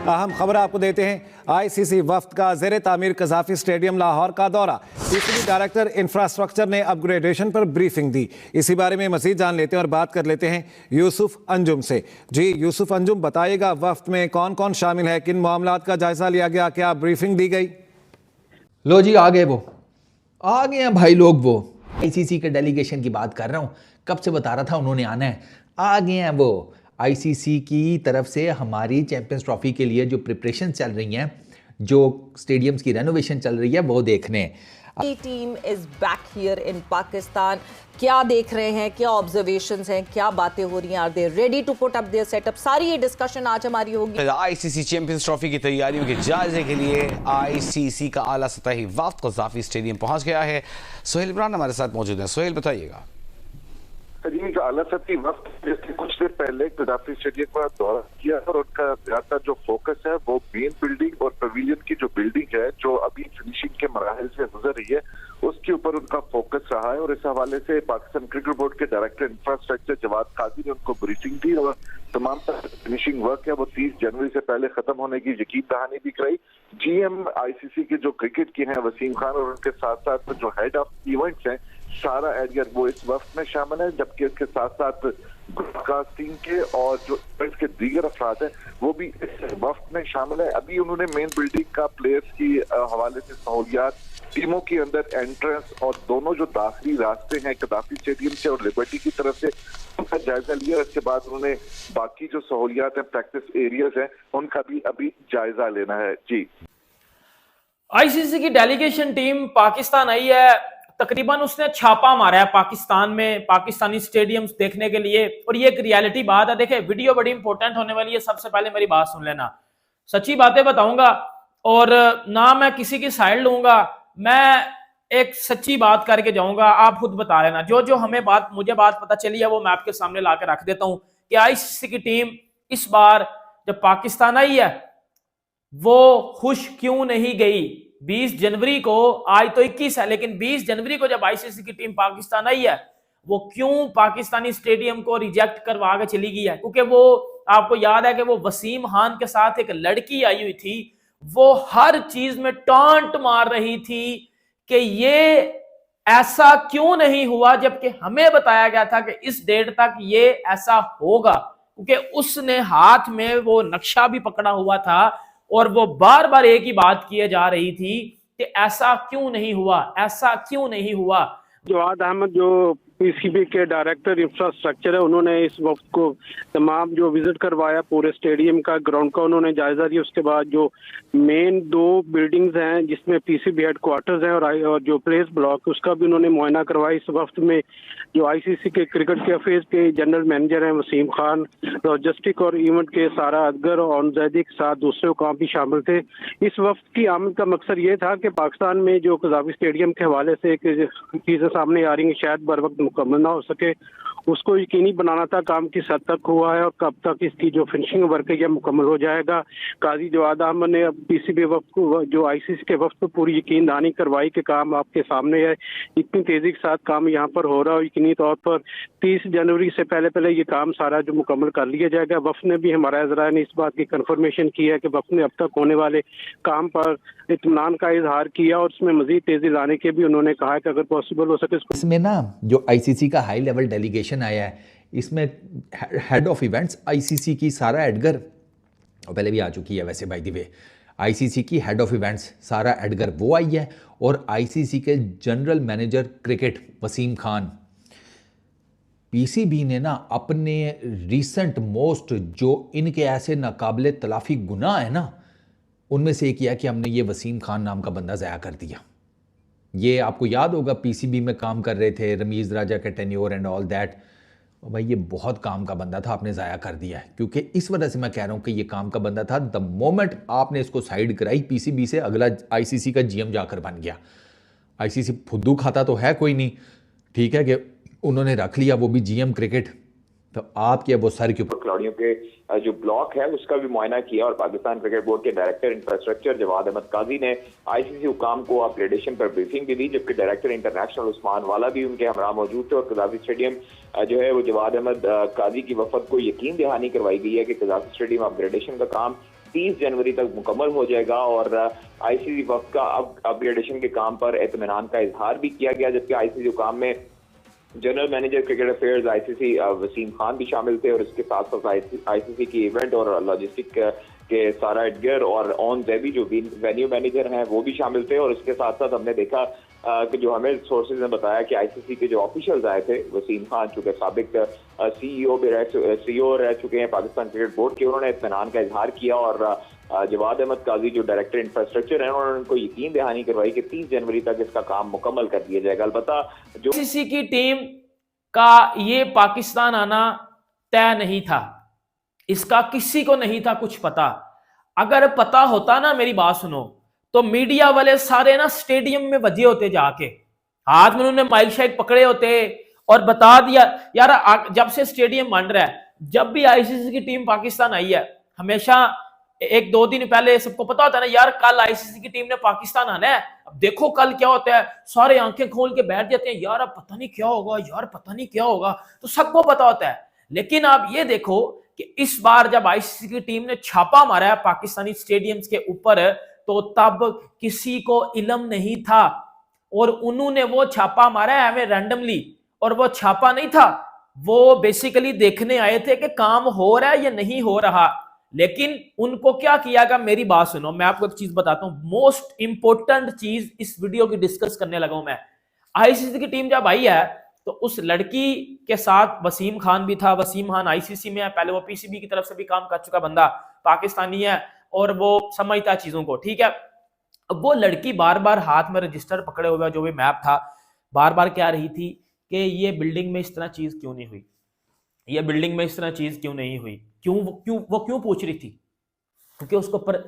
अहम खबर आपको देते हैं। आईसीसी वफ्द का ज़ेरे तामीर कज़ाफ़ी स्टेडियम लाहौर का दौरा। पीसीबी डायरेक्टर इंफ्रास्ट्रक्चर ने अपग्रेडेशन पर ब्रीफिंग दी। इसी बारे में मज़ीद जान लेते हैं और बात कर लेते हैं यूसुफ अंजुम से। जी यूसुफ अंजुम, बताइएगा वफ्द में कौन कौन शामिल है, किन मामलात का जायजा लिया गया, क्या ब्रीफिंग दी गई? लो जी, आ गए हैं भाई लोग। वो आईसीसी के डेलीगेशन की बात कर रहा हूँ, कब से बता रहा था उन्होंने आना है। आ गए हैं वो। आईसीसी की तरफ से हमारी चैंपियंस ट्रॉफी के लिए जो प्रिपरेशन चल रही हैं, जो स्टेडियम्स की रेनोवेशन चल रही है, वो देखने। Team is back here in Pakistan. क्या देख रहे हैं, क्या ऑब्जर्वेशंस हैं, क्या बातें हो रही हैं, are they ready to put up their setup, सारी ये डिस्कशन आज हमारी होगी। आईसीसी चैंपियंस ट्रॉफी की तैयारियों के जायजे के लिए आईसीसी का आला सतही वफ्द कज़ाफ़ी स्टेडियम पहुंच गया है। सोहेल इमरान हमारे साथ मौजूद है। सोहेल, बताइएगा। जो आला सतही वफ्द जिसने कुछ देर पहले कज़ाफ़ी स्टेडियम का दौरा किया और उनका ज्यादातर जो फोकस है वो मेन बिल्डिंग और पवेलियन की जो बिल्डिंग है जो अभी फिनिशिंग के मराहल से गुजर रही है उसके ऊपर उनका फोकस रहा है। और इस हवाले से पाकिस्तान क्रिकेट बोर्ड के डायरेक्टर इंफ्रास्ट्रक्चर जवाद काजी ने उनको ब्रीफिंग दी और तमाम फिनिशिंग वर्क है वो 30 जनवरी से पहले खत्म होने की यकीन दहानी भी कराई। जीएम आईसीसी के जो क्रिकेट के हैं वसीम खान और उनके साथ साथ जो हेड ऑफ इवेंट्स हैं सारा एडगर वो इस वक्त में शामिल है, जबकि इसके साथ साथ ब्रॉडकास्टिंग के और जो इसके दीगर अफराद हैं वो भी इस वक्त में शामिल है। अभी उन्होंने मेन बिल्डिंग का प्लेयर्स की हवाले से सहूलियात, टीमों के अंदर एंट्रेंस और दोनों जो दाखिली रास्ते हैं कज़ाफ़ी स्टेडियम से और लिबर्टी की तरफ से उनका जायजा लिया। इसके बाद उन्होंने बाकी जो सहूलियात हैं, प्रैक्टिस एरियाज हैं, उनका भी अभी जायजा लेना है। जी, आईसीसी की डेलीगेशन टीम पाकिस्तान आई है। तकरीबन उसने छापा मारा है पाकिस्तान में, पाकिस्तानी स्टेडियम्स देखने के लिए। और ये एक रियलिटी बात है। देखिए, वीडियो बड़ी इंपॉर्टेंट होने वाली है। सबसे पहले मेरी बात सुन लेना, सच्ची बातें बताऊंगा और ना मैं किसी की साइड लूंगा, मैं एक सच्ची बात करके जाऊंगा। आप खुद बता लेना। जो मुझे बात पता चली है वो मैं आपके सामने ला के रख देता हूं कि आईसीसी की टीम इस बार जब पाकिस्तान आई है वो खुश क्यों नहीं गई। 20 जनवरी को, आज तो 21 है, लेकिन 20 जनवरी को जब आईसीसी की टीम पाकिस्तान आई है वो क्यों पाकिस्तानी स्टेडियम को रिजेक्ट करवा के चली गई है? क्योंकि वो आपको याद है कि वो वसीम खान के साथ एक लड़की आई हुई थी, वो हर चीज में टॉन्ट मार रही थी कि ये ऐसा क्यों नहीं हुआ, जबकि हमें बताया गया था कि इस डेट तक ये ऐसा होगा, क्योंकि उसने हाथ में वो नक्शा भी पकड़ा हुआ था और वो बार बार एक ही बात किए जा रही थी कि ऐसा क्यों नहीं हुआ, ऐसा क्यों नहीं हुआ। जवाद अहमद जो पीसीबी के डायरेक्टर इंफ्रास्ट्रक्चर है, उन्होंने इस वक्त को तमाम जो विजिट करवाया पूरे स्टेडियम का, ग्राउंड का उन्होंने जायजा लिया। उसके बाद जो मेन 2 बिल्डिंग्स हैं जिसमें पीसीबी हेडक्वार्टर्स है और जो प्लेस ब्लॉक उसका भी उन्होंने मुआयना करवाया। इस वक्त में जो आईसीसी के क्रिकेट के अफेयर्स के जनरल मैनेजर हैं वसीम खान, लॉजिस्टिक और इवेंट के सारा अदगर और जैदी के साथ दूसरे काम भी शामिल थे। इस वक्त की आमद का मकसद ये था कि पाकिस्तान में जो कज़ाफ़ी स्टेडियम के हवाले से एक चीज़ें सामने आ रही हैं शायद बर वक्त मुकम्मल ना हो सके, उसको यकीनी बनाना था। काम किस हद तक हुआ है और कब तक इसकी जो फिनिशिंग वर्क है यह मुकम्मल हो जाएगा। काजी जवाद अहमद ने पीसीबी वफ्द को, जो आईसीसी के वफ्द को पूरी यकीन दहानी करवाई कि काम आपके सामने है, इतनी तेजी के साथ काम यहाँ पर हो रहा है। यकीनी तौर पर 30 जनवरी से पहले ये काम सारा जो मुकम्मल कर लिया जाएगा। वफ्द ने भी, हमारा इज़रार ने इस बात की कंफर्मेशन की है कि वफ्द ने अब तक होने वाले काम पर इत्मीनान का इजहार किया और उसमें मजीद तेजी लाने के भी उन्होंने कहा कि अगर पॉसिबल हो सके। इसमें ना जो आईसीसी का हाई लेवल डेलीगेशन आया है, इसमें हेड ऑफ इवेंट्स आईसीसी की सारा एडगर, और पहले भी आ चुकी है वैसे बाय द वे, आईसीसी की head of events Sarah Edgar वो आई है, और आईसीसी के general manager cricket Waseem Khan. PCB ने ना अपने रीसेंट मोस्ट जो इनके ऐसे नाकाबिले तलाफी गुनाह है ना, उनमें से एक किया कि हमने ये वसीम खान नाम का बंदा ज़ाया कर दिया। ये आपको याद होगा पीसीबी में काम कर रहे थे, रमीज़ राजा के टेन्योर एंड ऑल दैट। भाई ये बहुत काम का बंदा था, आपने ज़ाया कर दिया है। क्योंकि इस वजह से मैं कह रहा हूँ कि ये काम का बंदा था। द मोमेंट आपने इसको साइड कराई पीसीबी से, अगला आईसीसी का जीएम जाकर बन गया। आईसीसी फुद्दू खाता तो है कोई नहीं, ठीक है, कि उन्होंने रख लिया वो भी जीएम क्रिकेट, तो आपके वो सर के ऊपर खिलाड़ियों के जो ब्लॉक है उसका भी मुआयना किया। और पाकिस्तान क्रिकेट बोर्ड के डायरेक्टर इंफ्रास्ट्रक्चर जवाद अहमद काजी ने आईसीसी हुकाम को अपग्रेडेशन पर ब्रीफिंग भी दी, जबकि डायरेक्टर इंटरनेशनल उस्मान वाला भी उनके हमरा मौजूद थे। और कज़ाफ़ी स्टेडियम जो है वो जवाद अहमद काजी की वफद को यकीन दहानी करवाई गई है कि कज़ाफ़ी स्टेडियम अपग्रेडेशन का काम 30 जनवरी तक मुकम्मल हो जाएगा और आईसीसी वक्त का अपग्रेडेशन के काम पर इत्मीनान का इजहार भी किया गया, जबकि आईसीसी काम में general manager cricket affairs ICC Waseem Khan भी शामिल थे और इसके साथ साथ आईसीसी की इवेंट और लॉजिस्टिक के सारा एडगर और ऑन जेबी जो वेन्यू मैनेजर हैं वो भी शामिल थे। और इसके साथ साथ हमने देखा कि जो हमें सोर्सेज ने बताया कि आईसीसी के जो ऑफिशियल्स आए थे, वसीम खान चूंकि साबिक सीईओ रह चुके हैं पाकिस्तान क्रिकेट बोर्ड के, उन्होंने इत्मीनान का इजहार किया और जवाद अहमद काजी जो डायरेक्टर इंफ्रास्ट्रक्चर है उन्होंने उनको यकीन दहानी करवाई कि 30 जनवरी तक इसका काम मुकम्मल कर दिया जाएगा। अलबत्ता जो आईसीसी की टीम का ये पाकिस्तान आना तय नहीं था, इसका किसी को नहीं था कुछ पता। अगर पता होता ना, मेरी बात सुनो, तो मीडिया वाले सारे ना स्टेडियम में बजे होते, जाके हाथ में उन्होंने माइक शाइक पकड़े होते और बता दिया यार जब से स्टेडियम बन रहा है, जब भी आईसीसी की टीम पाकिस्तान आई है, हमेशा 1-2 दिन पहले सबको पता होता है ना, यार कल आईसीसी की टीम ने पाकिस्तान आना है, अब देखो कल क्या होता है। सारे आंखें खोल के बैठ जाते हैं, यार अब पता नहीं क्या होगा, यार पता नहीं क्या होगा, तो सबको पता होता है। लेकिन आप ये देखो कि इस बार जब आईसीसी की टीम ने छापा मारा है पाकिस्तानी स्टेडियम्स के ऊपर, तो तब किसी को इल्म नहीं था और उन्होंने वो छापा मारा है हमें रैंडमली, और वो छापा नहीं था, वो बेसिकली देखने आए थे कि काम हो रहा है या नहीं हो रहा। लेकिन उनको क्या किया गया, मेरी बात सुनो, मैं आपको एक चीज बताता हूं, मोस्ट इंपोर्टेंट चीज इस वीडियो की डिस्कस करने लगा हूं मैं। आईसीसी की टीम जब आई है तो उस लड़की के साथ वसीम खान भी था। वसीम खान आईसीसी में है, पहले वो पीसीबी की तरफ से भी काम कर चुका बंदा, पाकिस्तानी है और वो समझता है चीजों को, ठीक है। अब वो लड़की बार बार हाथ में रजिस्टर पकड़े हुए जो भी मैप था, बार बार कह रही थी कि ये बिल्डिंग में इस तरह चीज क्यों नहीं हुई, ये बिल्डिंग में इस तरह चीज क्यों नहीं हुई, वो क्यों पूछ रही थी, क्योंकि उसके ऊपर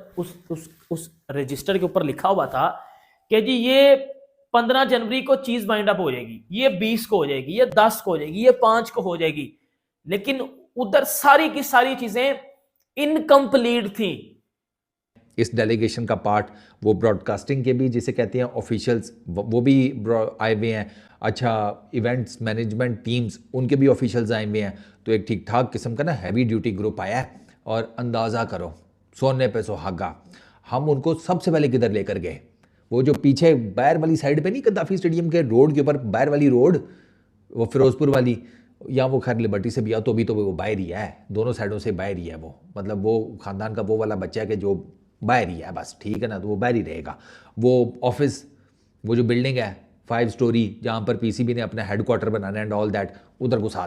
उस रजिस्टर के ऊपर लिखा हुआ था कि जी ये 15 जनवरी को चीज वाइंड अप हो जाएगी, ये 20 को हो जाएगी, ये 10 को हो जाएगी, ये 5 को हो जाएगी। लेकिन उधर सारी की सारी चीजें इनकम्प्लीट थी। इस डेलीगेशन का पार्ट वो ब्रॉडकास्टिंग के भी जिसे कहते हैं ऑफिशियल्स, वो भी आए हुए हैं। अच्छा, इवेंट्स मैनेजमेंट टीम्स उनके भी ऑफिशियल्स आए हुए हैं। तो एक ठीक ठाक किस्म का ना हैवी ड्यूटी ग्रुप आया है। और अंदाज़ा करो, सोने पे सुहागा, हम उनको सबसे पहले किधर लेकर गए, वो जो पीछे बैर वाली साइड पे नहीं, गद्दाफी स्टेडियम के रोड के ऊपर बैर वाली रोड, वो फिरोजपुर वाली, या वो खैर लिबर्टी से भी आ तो भी तो वो बाहर ही है, दोनों साइडों से बाहर ही है। वो मतलब वो ख़ानदान का वो वाला बच्चा है कि जो बाहर ही है बस, ठीक है ना, तो वो बाहर ही रहेगा। वो ऑफिस, वो जो बिल्डिंग है 5 स्टोरी जहाँ पर पीसीबी ने अपना headquarter banana and all that, उधर घुसा दिया।